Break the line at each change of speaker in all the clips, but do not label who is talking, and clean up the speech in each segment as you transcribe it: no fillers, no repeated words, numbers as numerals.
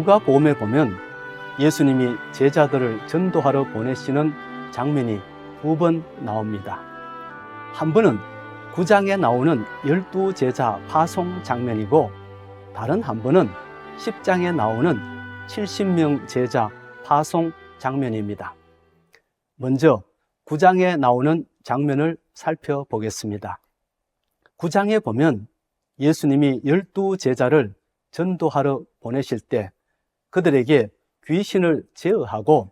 누가복음에 보면 예수님이 제자들을 전도하러 보내시는 장면이 2번 나옵니다. 한 번은 9장에 나오는 12제자 파송 장면이고, 다른 한 번은 10장에 나오는 70명 제자 파송 장면입니다. 먼저 9장에 나오는 장면을 살펴보겠습니다. 9장에 보면 예수님이 12제자를 전도하러 보내실 때 그들에게 귀신을 제어하고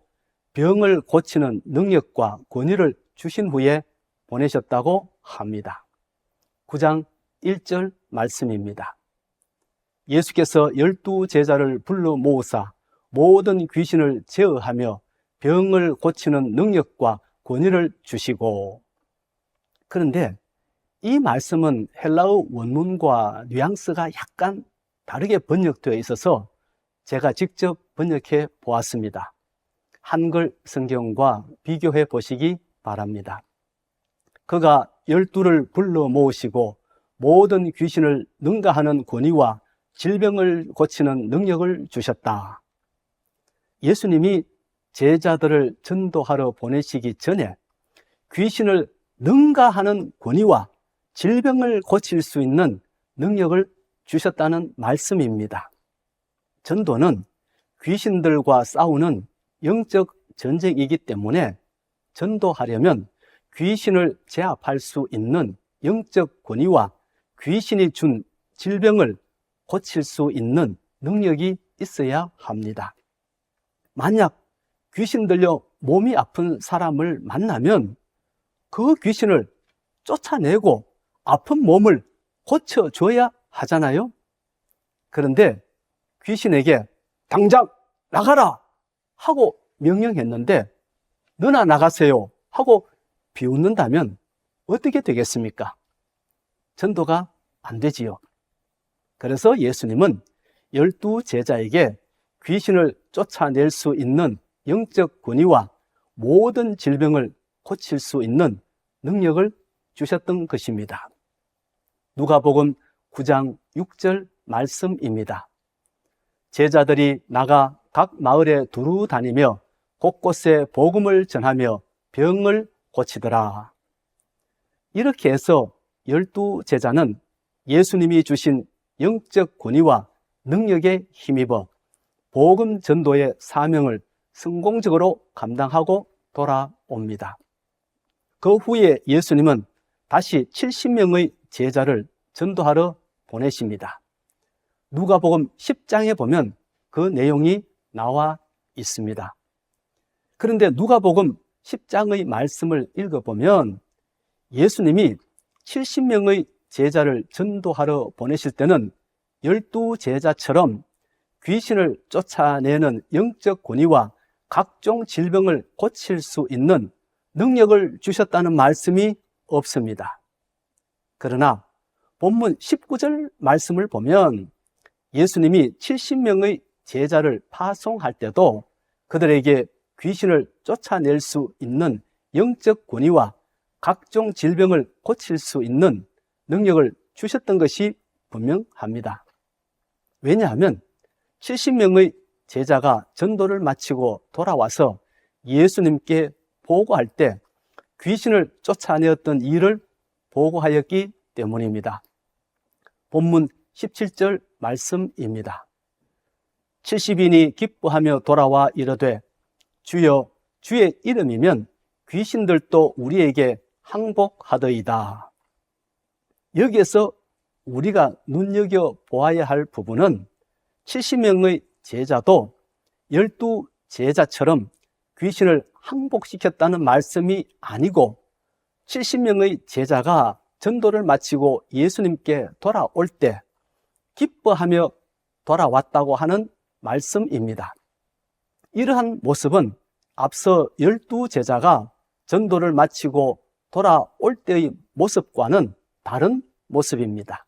병을 고치는 능력과 권위를 주신 후에 보내셨다고 합니다. 9장 1절 말씀입니다. 예수께서 12제자를 불러 모으사 모든 귀신을 제어하며 병을 고치는 능력과 권위를 주시고. 그런데 이 말씀은 헬라어 원문과 뉘앙스가 약간 다르게 번역되어 있어서 제가 직접 번역해 보았습니다. 한글 성경과 비교해 보시기 바랍니다. 그가 12를 불러 모으시고 모든 귀신을 능가하는 권위와 질병을 고치는 능력을 주셨다. 예수님이 제자들을 전도하러 보내시기 전에 귀신을 능가하는 권위와 질병을 고칠 수 있는 능력을 주셨다는 말씀입니다. 전도는 귀신들과 싸우는 영적 전쟁이기 때문에 전도하려면 귀신을 제압할 수 있는 영적 권위와 귀신이 준 질병을 고칠 수 있는 능력이 있어야 합니다. 만약 귀신 들려 몸이 아픈 사람을 만나면 그 귀신을 쫓아내고 아픈 몸을 고쳐줘야 하잖아요. 그런데 귀신에게 당장 나가라 하고 명령했는데 너나 나가세요 하고 비웃는다면 어떻게 되겠습니까? 전도가 안 되지요. 그래서 예수님은 12제자에게 귀신을 쫓아낼 수 있는 영적 권위와 모든 질병을 고칠 수 있는 능력을 주셨던 것입니다. 누가복음 9장 6절 말씀입니다. 제자들이 나가 각 마을에 두루 다니며 곳곳에 복음을 전하며 병을 고치더라. 이렇게 해서 12제자는 예수님이 주신 영적 권위와 능력에 힘입어 복음 전도의 사명을 성공적으로 감당하고 돌아옵니다. 그 후에 예수님은 다시 70명의 제자를 전도하러 보내십니다. 누가복음 10장에 보면 그 내용이 나와 있습니다. 그런데 누가복음 10장의 말씀을 읽어보면 예수님이 70명의 제자를 전도하러 보내실 때는 12제자처럼 귀신을 쫓아내는 영적 권위와 각종 질병을 고칠 수 있는 능력을 주셨다는 말씀이 없습니다. 그러나 본문 19절 말씀을 보면 예수님이 70명의 제자를 파송할 때도 그들에게 귀신을 쫓아낼 수 있는 영적 권위와 각종 질병을 고칠 수 있는 능력을 주셨던 것이 분명합니다. 왜냐하면 70명의 제자가 전도를 마치고 돌아와서 예수님께 보고할 때 귀신을 쫓아내었던 일을 보고하였기 때문입니다. 본문 17절 말씀입니다. 70인이 기뻐하며 돌아와 이르되 주여 주의 이름이면 귀신들도 우리에게 항복하더이다. 여기에서 우리가 눈여겨보아야 할 부분은 70명의 제자도 12제자처럼 귀신을 항복시켰다는 말씀이 아니고 70명의 제자가 전도를 마치고 예수님께 돌아올 때 기뻐하며 돌아왔다고 하는 말씀입니다. 이러한 모습은 앞서 12제자가 전도를 마치고 돌아올 때의 모습과는 다른 모습입니다.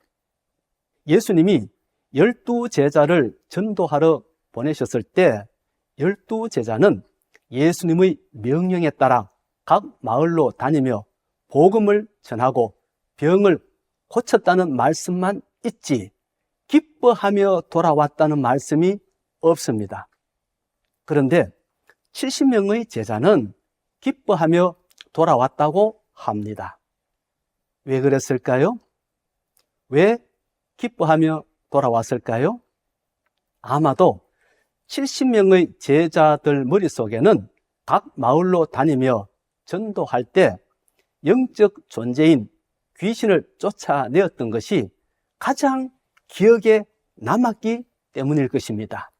예수님이 12제자를 전도하러 보내셨을 때 12제자는 예수님의 명령에 따라 각 마을로 다니며 복음을 전하고 병을 고쳤다는 말씀만 있지 기뻐하며 돌아왔다는 말씀이 없습니다. 그런데 70명의 제자는 기뻐하며 돌아왔다고 합니다. 왜 그랬을까요? 왜 기뻐하며 돌아왔을까요? 아마도 70명의 제자들 머릿속에는 각 마을로 다니며 전도할 때 영적 존재인 귀신을 쫓아내었던 것이 가장 기억에 남았기 때문일 것입니다.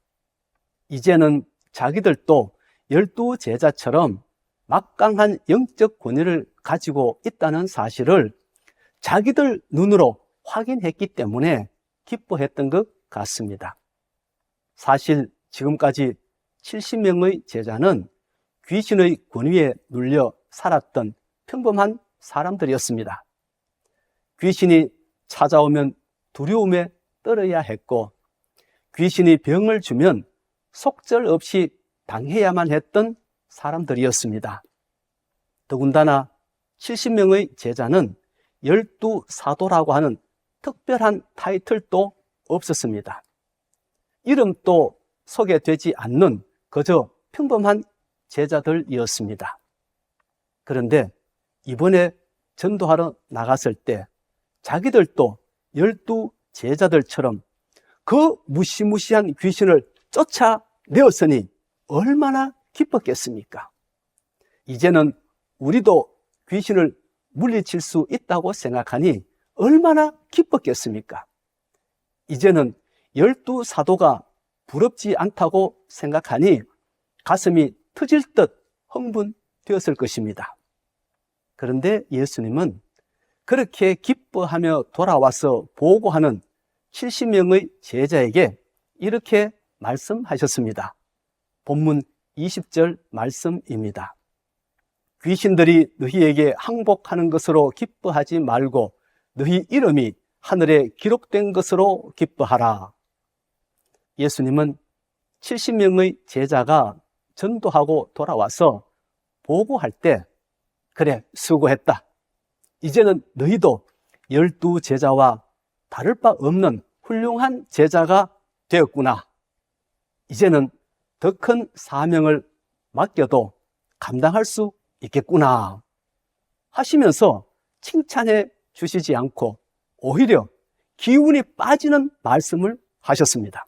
이제는 자기들도 12제자처럼 막강한 영적 권위를 가지고 있다는 사실을 자기들 눈으로 확인했기 때문에 기뻐했던 것 같습니다. 사실 지금까지 70명의 제자는 귀신의 권위에 눌려 살았던 평범한 사람들이었습니다. 귀신이 찾아오면 두려움에 떨어야 했고, 귀신이 병을 주면 속절없이 당해야만 했던 사람들이었습니다. 더군다나 70명의 제자는 12사도라고 하는 특별한 타이틀도 없었습니다. 이름도 소개되지 않는 그저 평범한 제자들이었습니다. 그런데 이번에 전도하러 나갔을 때 자기들도 12제자들처럼 그 무시무시한 귀신을 쫓아내었으니 얼마나 기뻤겠습니까? 이제는 우리도 귀신을 물리칠 수 있다고 생각하니 얼마나 기뻤겠습니까? 이제는 12사도가 부럽지 않다고 생각하니 가슴이 터질 듯 흥분되었을 것입니다. 그런데 예수님은 그렇게 기뻐하며 돌아와서 보고하는 70명의 제자에게 이렇게 말씀하셨습니다. 본문 20절 말씀입니다. 귀신들이 너희에게 항복하는 것으로 기뻐하지 말고 너희 이름이 하늘에 기록된 것으로 기뻐하라. 예수님은 70명의 제자가 전도하고 돌아와서 보고할 때 그래, 수고했다. 이제는 너희도 12제자와 다를 바 없는 훌륭한 제자가 되었구나. 이제는 더 큰 사명을 맡겨도 감당할 수 있겠구나 하시면서 칭찬해 주시지 않고 오히려 기운이 빠지는 말씀을 하셨습니다.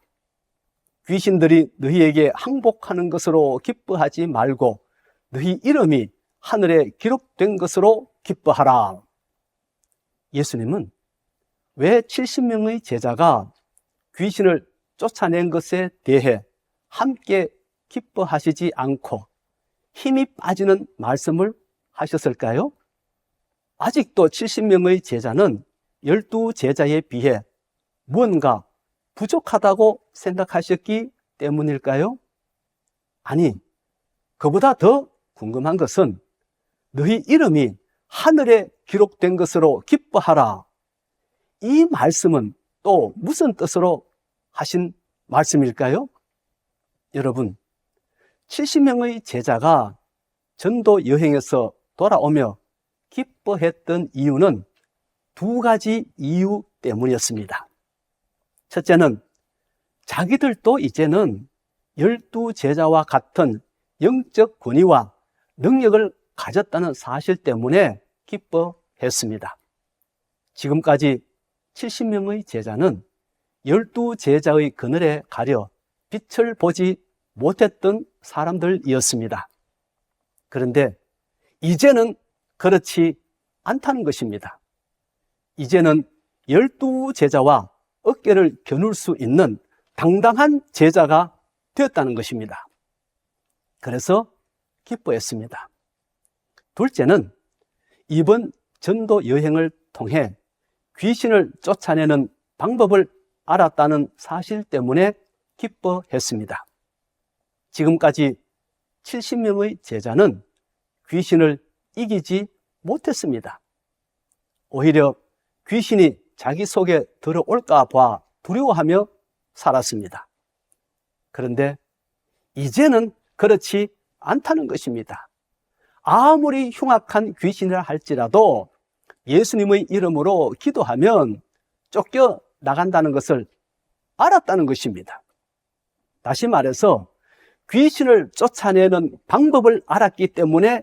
귀신들이 너희에게 항복하는 것으로 기뻐하지 말고 너희 이름이 하늘에 기록된 것으로 기뻐하라. 예수님은 왜 70명의 제자가 귀신을 쫓아낸 것에 대해 함께 기뻐하시지 않고 힘이 빠지는 말씀을 하셨을까요? 아직도 70명의 제자는 12제자에 비해 무언가 부족하다고 생각하셨기 때문일까요? 아니, 그보다 더 궁금한 것은 너희 이름이 하늘에 기록된 것으로 기뻐하라. 이 말씀은 또 무슨 뜻으로 하신 말씀일까요? 여러분, 70명의 제자가 전도 여행에서 돌아오며 기뻐했던 이유는 두 가지 이유 때문이었습니다. 첫째는 자기들도 이제는 12제자와 같은 영적 권위와 능력을 가졌다는 사실 때문에 기뻐했습니다. 지금까지 70명의 제자는 12제자의 그늘에 가려 빛을 보지 못했던 사람들이었습니다. 그런데 이제는 그렇지 않다는 것입니다. 이제는 12제자와 어깨를 겨눌 수 있는 당당한 제자가 되었다는 것입니다. 그래서 기뻐했습니다. 둘째는 이번 전도 여행을 통해 귀신을 쫓아내는 방법을 알았다는 사실 때문에 기뻐했습니다. 지금까지 70명의 제자는 귀신을 이기지 못했습니다. 오히려 귀신이 자기 속에 들어올까 봐 두려워하며 살았습니다. 그런데 이제는 그렇지 않다는 것입니다. 아무리 흉악한 귀신이라 할지라도 예수님의 이름으로 기도하면 쫓겨 나간다는 것을 알았다는 것입니다. 다시 말해서 귀신을 쫓아내는 방법을 알았기 때문에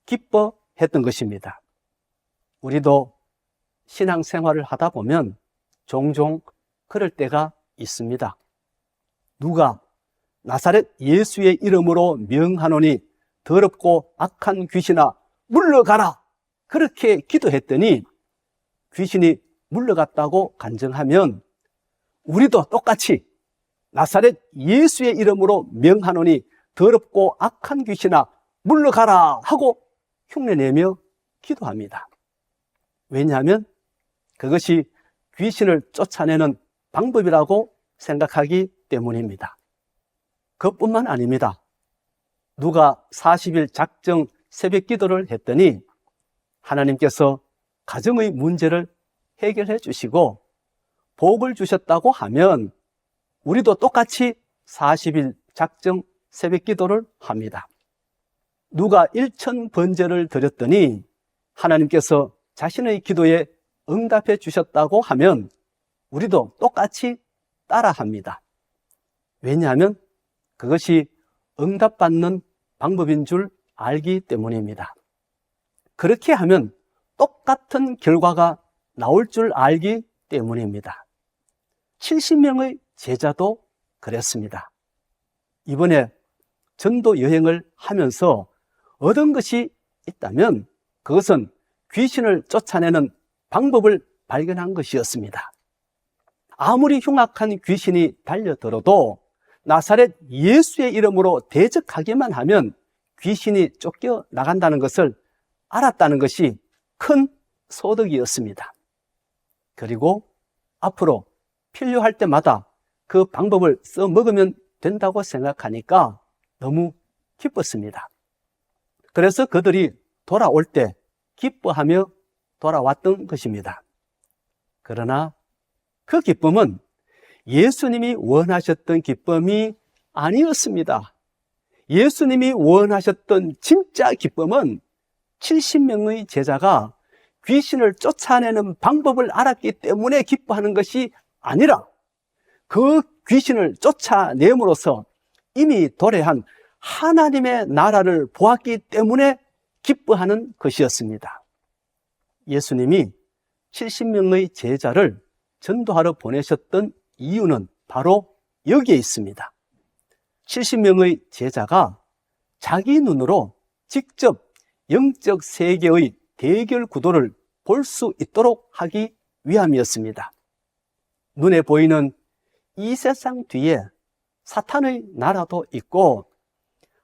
기뻐했던 것입니다. 우리도 신앙생활을 하다 보면 종종 그럴 때가 있습니다. 누가 나사렛 예수의 이름으로 명하노니 더럽고 악한 귀신아 물러가라, 그렇게 기도했더니 귀신이 물러갔다고 간증하면 우리도 똑같이 나사렛 예수의 이름으로 명하노니 더럽고 악한 귀신아 물러가라 하고 흉내내며 기도합니다. 왜냐하면 그것이 귀신을 쫓아내는 방법이라고 생각하기 때문입니다. 그것뿐만 아닙니다. 누가 40일 작정 새벽 기도를 했더니 하나님께서 가정의 문제를 해결해 주시고 복을 주셨다고 하면 우리도 똑같이 40일 작정 새벽 기도를 합니다. 누가 1000번제를 드렸더니 하나님께서 자신의 기도에 응답해 주셨다고 하면 우리도 똑같이 따라합니다. 왜냐하면 그것이 응답받는 방법인 줄 알기 때문입니다. 그렇게 하면 똑같은 결과가 나올 줄 알기 때문입니다. 70명의 제자도 그랬습니다. 이번에 전도 여행을 하면서 얻은 것이 있다면 그것은 귀신을 쫓아내는 방법을 발견한 것이었습니다. 아무리 흉악한 귀신이 달려들어도 나사렛 예수의 이름으로 대적하기만 하면 귀신이 쫓겨나간다는 것을 알았다는 것이 큰 소득이었습니다. 그리고 앞으로 필요할 때마다 그 방법을 써먹으면 된다고 생각하니까 너무 기뻤습니다. 그래서 그들이 돌아올 때 기뻐하며 돌아왔던 것입니다. 그러나 그 기쁨은 예수님이 원하셨던 기쁨이 아니었습니다. 예수님이 원하셨던 진짜 기쁨은 70명의 제자가 귀신을 쫓아내는 방법을 알았기 때문에 기뻐하는 것이 아니라 그 귀신을 쫓아내므로써 이미 도래한 하나님의 나라를 보았기 때문에 기뻐하는 것이었습니다. 예수님이 70명의 제자를 전도하러 보내셨던 이유는 바로 여기에 있습니다. 70명의 제자가 자기 눈으로 직접 영적 세계의 대결 구도를 볼 수 있도록 하기 위함이었습니다. 눈에 보이는 이 세상 뒤에 사탄의 나라도 있고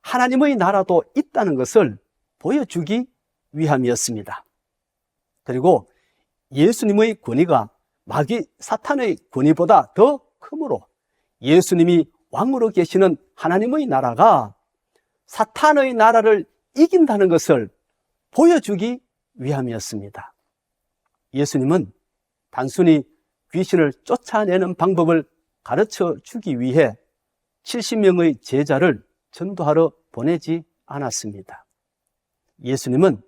하나님의 나라도 있다는 것을 보여주기 위함이었습니다. 그리고 예수님의 권위가 마귀 사탄의 권위보다 더 크므로 예수님이 왕으로 계시는 하나님의 나라가 사탄의 나라를 이긴다는 것을 보여주기 위함이었습니다. 예수님은 단순히 귀신을 쫓아내는 방법을 가르쳐 주기 위해 70명의 제자를 전도하러 보내지 않았습니다. 예수님은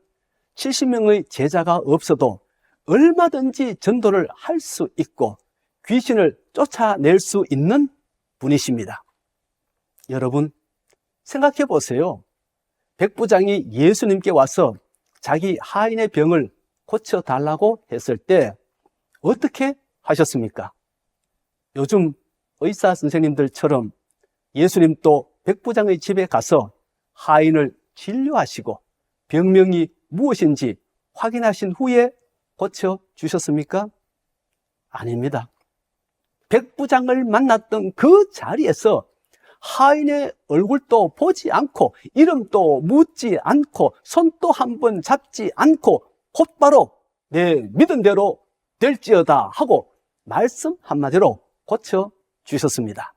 70명의 제자가 없어도 얼마든지 전도를 할 수 있고 귀신을 쫓아낼 수 있는 분이십니다. 여러분, 생각해 보세요. 백부장이 예수님께 와서 자기 하인의 병을 고쳐달라고 했을 때 어떻게 하셨습니까? 요즘 의사 선생님들처럼 예수님도 백부장의 집에 가서 하인을 진료하시고 병명이 무엇인지 확인하신 후에 고쳐주셨습니까? 아닙니다. 백부장을 만났던 그 자리에서 하인의 얼굴도 보지 않고 이름도 묻지 않고 손도 한번 잡지 않고 곧바로 내 믿은 대로 될지어다 하고 말씀 한마디로 고쳐주셨습니다.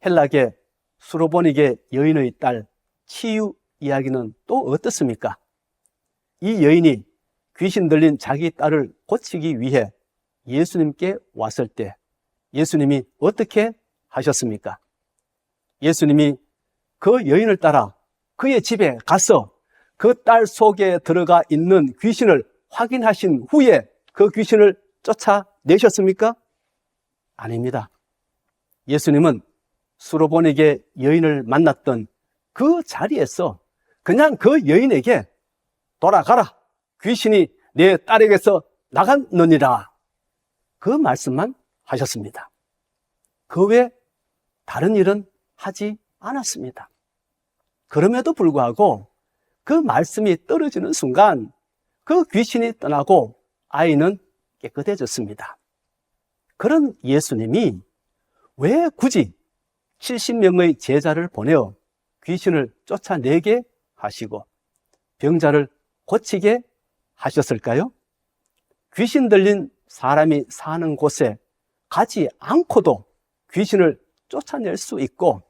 헬라계 수로보니게 여인의 딸 치유 이야기는 또 어떻습니까? 이 여인이 귀신 들린 자기 딸을 고치기 위해 예수님께 왔을 때 예수님이 어떻게 하셨습니까? 예수님이 그 여인을 따라 그의 집에 가서 그 딸 속에 들어가 있는 귀신을 확인하신 후에 그 귀신을 쫓아내셨습니까? 아닙니다. 예수님은 수로보니게 여인을 만났던 그 자리에서 그냥 그 여인에게 돌아가라, 귀신이 내 딸에게서 나갔느니라, 그 말씀만 하셨습니다. 그 외에 다른 일은 하지 않았습니다. 그럼에도 불구하고 그 말씀이 떨어지는 순간 그 귀신이 떠나고 아이는 깨끗해졌습니다. 그런 예수님이 왜 굳이 70명의 제자를 보내어 귀신을 쫓아내게 하시고 병자를 고치게 하셨을까요? 귀신 들린 사람이 사는 곳에 가지 않고도 귀신을 쫓아낼 수 있고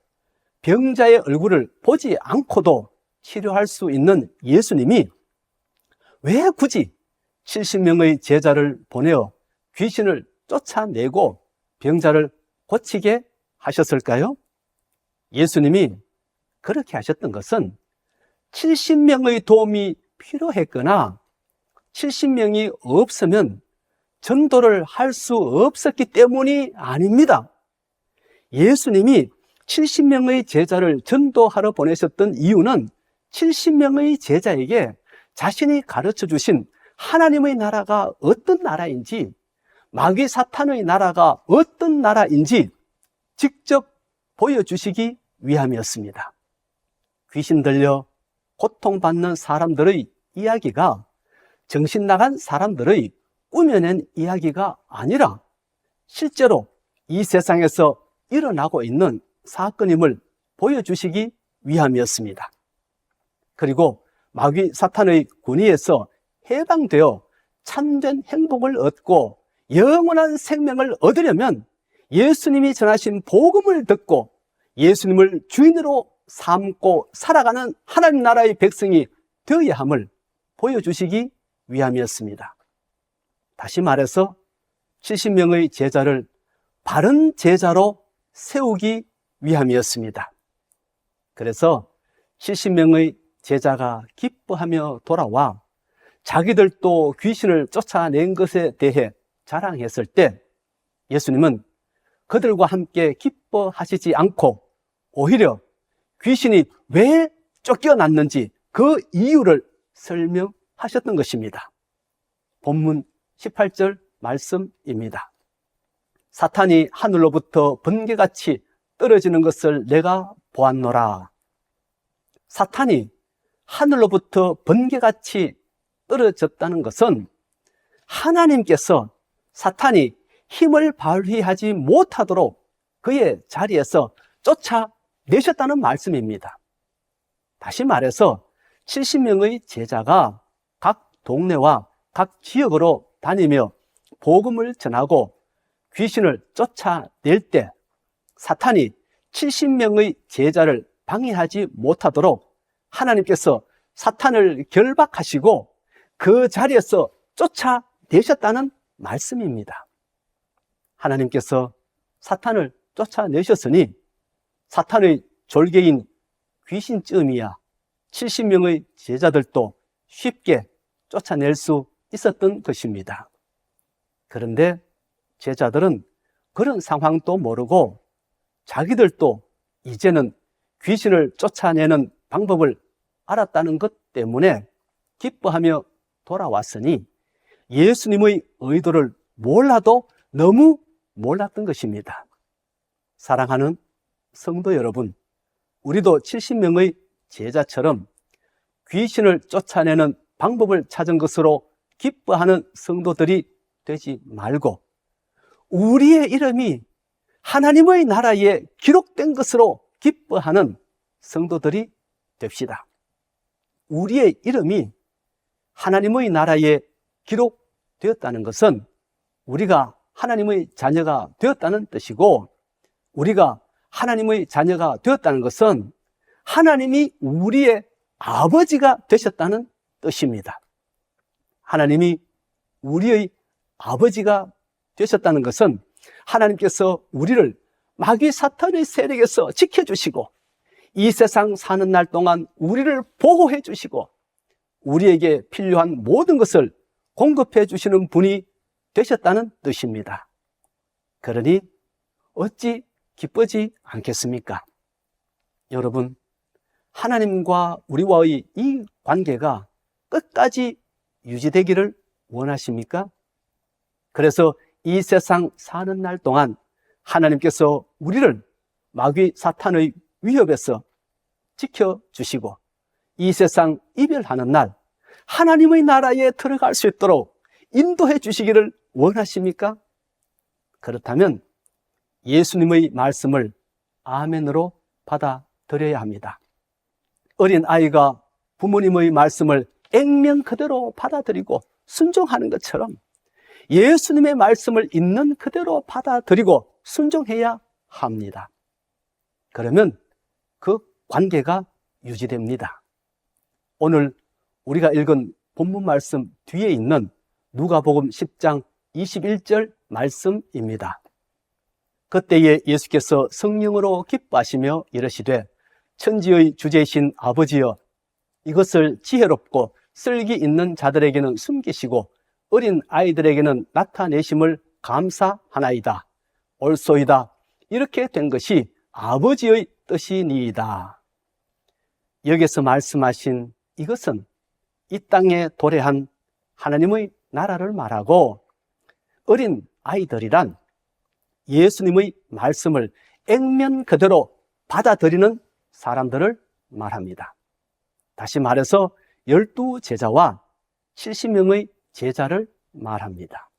병자의 얼굴을 보지 않고도 치료할 수 있는 예수님이 왜 굳이 70명의 제자를 보내어 귀신을 쫓아내고 병자를 고치게 하셨을까요? 예수님이 그렇게 하셨던 것은 70명의 도움이 필요했거나 70명이 없으면 전도를 할 수 없었기 때문이 아닙니다. 예수님이 70명의 제자를 전도하러 보내셨던 이유는 70명의 제자에게 자신이 가르쳐 주신 하나님의 나라가 어떤 나라인지, 마귀 사탄의 나라가 어떤 나라인지 직접 보여주시기 위함이었습니다. 귀신 들려 고통받는 사람들의 이야기가 정신 나간 사람들의 꾸며낸 이야기가 아니라 실제로 이 세상에서 일어나고 있는 사건임을 보여주시기 위함이었습니다. 그리고 마귀 사탄의 권위에서 해방되어 참된 행복을 얻고 영원한 생명을 얻으려면 예수님이 전하신 복음을 듣고 예수님을 주인으로 삼고 살아가는 하나님 나라의 백성이 되어야 함을 보여주시기 위함이었습니다. 다시 말해서 70명의 제자를 바른 제자로 세우기 위함이었습니다. 그래서 70명의 제자가 기뻐하며 돌아와 자기들도 귀신을 쫓아낸 것에 대해 자랑했을 때 예수님은 그들과 함께 기뻐하시지 않고 오히려 귀신이 왜 쫓겨났는지 그 이유를 설명하셨던 것입니다. 본문 18절 말씀입니다. 사탄이 하늘로부터 번개같이 떨어지는 것을 내가 보았노라. 사탄이 하늘로부터 번개같이 떨어졌다는 것은 하나님께서 사탄이 힘을 발휘하지 못하도록 그의 자리에서 쫓아내셨다는 말씀입니다. 다시 말해서 70명의 제자가 각 동네와 각 지역으로 다니며 복음을 전하고 귀신을 쫓아낼 때 사탄이 70명의 제자를 방해하지 못하도록 하나님께서 사탄을 결박하시고 그 자리에서 쫓아내셨다는 말씀입니다. 하나님께서 사탄을 쫓아내셨으니 사탄의 졸개인 귀신쯤이야 70명의 제자들도 쉽게 쫓아낼 수 있었던 것입니다. 그런데 제자들은 그런 상황도 모르고 자기들도 이제는 귀신을 쫓아내는 방법을 알았다는 것 때문에 기뻐하며 돌아왔으니 예수님의 의도를 몰라도 너무 몰랐던 것입니다. 사랑하는 성도 여러분, 우리도 70명의 제자처럼 귀신을 쫓아내는 방법을 찾은 것으로 기뻐하는 성도들이 되지 말고 우리의 이름이 하나님의 나라에 기록된 것으로 기뻐하는 성도들이 됩시다. 우리의 이름이 하나님의 나라에 기록되었다는 것은 우리가 하나님의 자녀가 되었다는 뜻이고, 우리가 하나님의 자녀가 되었다는 것은 하나님이 우리의 아버지가 되셨다는 뜻입니다. 하나님이 우리의 아버지가 되셨다는 것은 하나님께서 우리를 마귀 사탄의 세력에서 지켜주시고 이 세상 사는 날 동안 우리를 보호해 주시고 우리에게 필요한 모든 것을 공급해 주시는 분이 되셨다는 뜻입니다. 그러니 어찌 기쁘지 않겠습니까? 여러분, 하나님과 우리와의 이 관계가 끝까지 유지되기를 원하십니까? 그래서 이 세상 사는 날 동안 하나님께서 우리를 마귀 사탄의 위협에서 지켜주시고 이 세상 이별하는 날 하나님의 나라에 들어갈 수 있도록 인도해 주시기를 원하십니까? 그렇다면 예수님의 말씀을 아멘으로 받아들여야 합니다. 어린 아이가 부모님의 말씀을 액면 그대로 받아들이고 순종하는 것처럼 예수님의 말씀을 있는 그대로 받아들이고 순종해야 합니다. 그러면 그 관계가 유지됩니다. 오늘 우리가 읽은 본문 말씀 뒤에 있는 누가복음 10장 21절 말씀입니다. 그때에 예수께서 성령으로 기뻐하시며 이르시되 천지의 주제이신 아버지여 이것을 지혜롭고 쓸기 있는 자들에게는 숨기시고 어린 아이들에게는 나타내심을 감사하나이다. 옳소이다. 이렇게 된 것이 아버지의 뜻이니이다. 여기서 말씀하신 이것은 이 땅에 도래한 하나님의 나라를 말하고 어린 아이들이란 예수님의 말씀을 액면 그대로 받아들이는 사람들을 말합니다. 다시 말해서 12제자와 70명의 제자를 말합니다.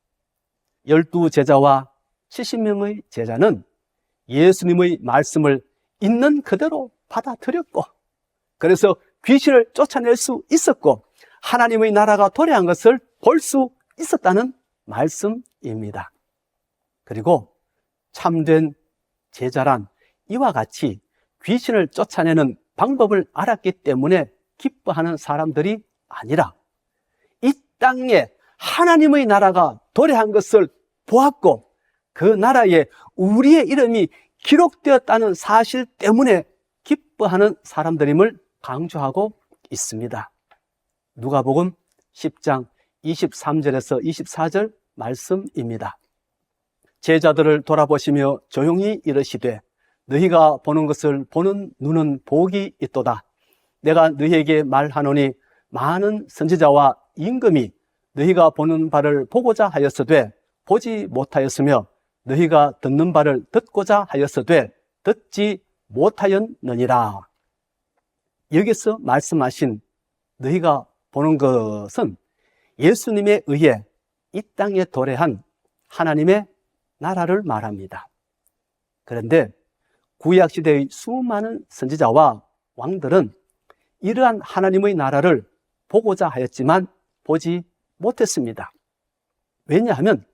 12제자와 70명의 제자는 예수님의 말씀을 있는 그대로 받아들였고 그래서 귀신을 쫓아낼 수 있었고 하나님의 나라가 도래한 것을 볼 수 있었다는 말씀입니다. 그리고 참된 제자란 이와 같이 귀신을 쫓아내는 방법을 알았기 때문에 기뻐하는 사람들이 아니라 이 땅에 하나님의 나라가 도래한 것을 보았고 그 나라에 우리의 이름이 기록되었다는 사실 때문에 기뻐하는 사람들임을 강조하고 있습니다. 누가복음 10장 23절에서 24절 말씀입니다. 제자들을 돌아보시며 조용히 이르시되 너희가 보는 것을 보는 눈은 복이 있도다. 내가 너희에게 말하노니 많은 선지자와 임금이 너희가 보는 바를 보고자 하였으되 보지 못하였으며 너희가 듣는 바를 듣고자 하였으되 듣지 못하였느니라. 여기서 말씀하신 너희가 보는 것은 예수님에 의해 이 땅에 도래한 하나님의 나라를 말합니다. 그런데 구약시대의 수많은 선지자와 왕들은 이러한 하나님의 나라를 보고자 하였지만 보지 못했습니다. 왜냐하면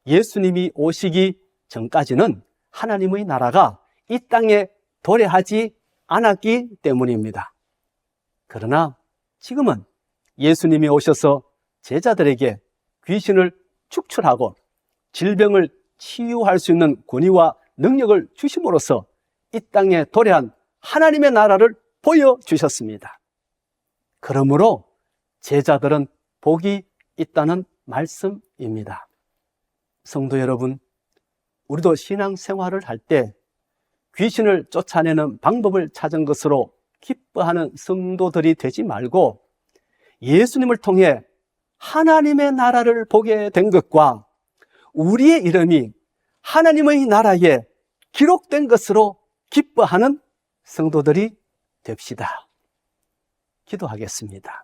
예수님이 오시기 전까지는 하나님의 나라가 이 땅에 도래하지 않았기 때문입니다. 그러나 지금은 예수님이 오셔서 제자들에게 귀신을 축출하고 질병을 치유할 수 있는 권위와 능력을 주심으로써 이 땅에 도래한 하나님의 나라를 보여주셨습니다. 그러므로 제자들은 복이 있다는 말씀입니다. 성도 여러분, 우리도 신앙생활을 할 때 귀신을 쫓아내는 방법을 찾은 것으로 기뻐하는 성도들이 되지 말고 예수님을 통해 하나님의 나라를 보게 된 것과 우리의 이름이 하나님의 나라에 기록된 것으로 기뻐하는 성도들이 됩시다. 기도하겠습니다.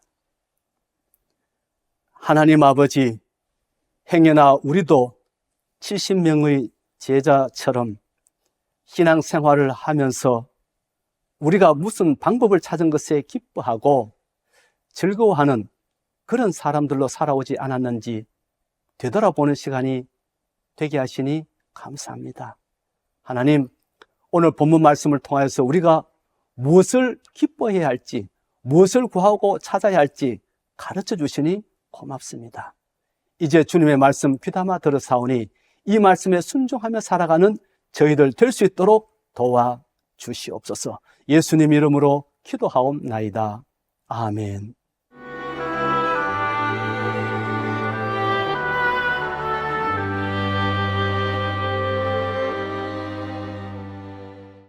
하나님 아버지, 행여나 우리도 70명의 제자처럼 신앙생활을 하면서 우리가 무슨 방법을 찾은 것에 기뻐하고 즐거워하는 그런 사람들로 살아오지 않았는지 되돌아보는 시간이 되게 하시니 감사합니다. 하나님, 오늘 본문 말씀을 통해서 우리가 무엇을 기뻐해야 할지, 무엇을 구하고 찾아야 할지 가르쳐 주시니 고맙습니다. 이제 주님의 말씀 귀담아 들으사오니 이 말씀에 순종하며 살아가는 저희들 될 수 있도록 도와주시옵소서. 예수님 이름으로 기도하옵나이다. 아멘.